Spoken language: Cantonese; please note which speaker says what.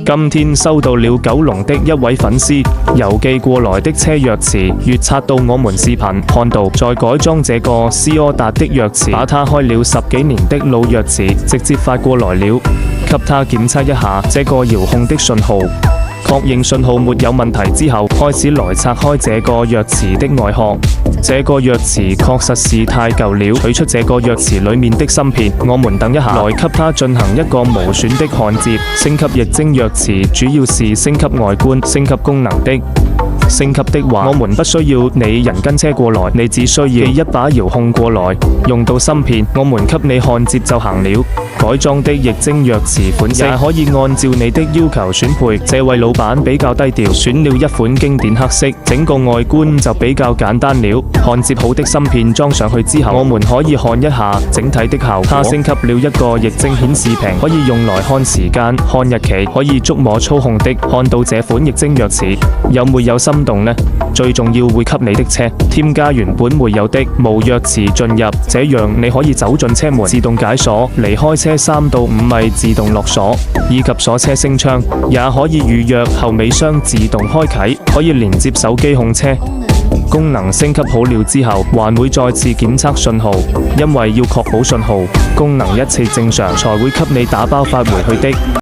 Speaker 1: 今天收到了九龍的一位粉絲郵寄過來的車鑰匙，閱刷到我們視頻，看到在改裝這個斯柯達的鑰匙，把他開了10幾年的老鑰匙直接發過來了，給他檢測一下這個遙控的信號。確認信號沒有問題之後，開始來拆開這個鑰匙的外殼。這個鑰匙確實是太舊了，取出這個鑰匙裡面的芯片，我們等一下來給它進行一個無損的焊接。升級液晶鑰匙主要是升級外觀、升級功能的。升級的話，我們不需要你人跟車過來，你只需要寄一把遙控過來，用到芯片，我們給你焊接就行了。改裝的液晶鑰匙款式也可以按照你的要求選配。這位老闆比較低調，選了一款經典黑色，整個外觀就比較簡單了。焊接好的芯片裝上去之後，我們可以看一下整體的效果。它升級了一個液晶顯示屏，可以用來看時間、看日期，可以觸摸操控的。看到這款液晶鑰匙有沒有心動呢？最重要會給你的車添加原本沒有的無鑰匙進入，這樣你可以走進車門自動解鎖，離開車3到5米自動落鎖，以及鎖車升窗，也可以預約後尾箱自動開啟，可以連接手機控車。功能升級好了之後，還會再次檢測信號，因為要確保信號功能一切正常，才會給你打包發回去的。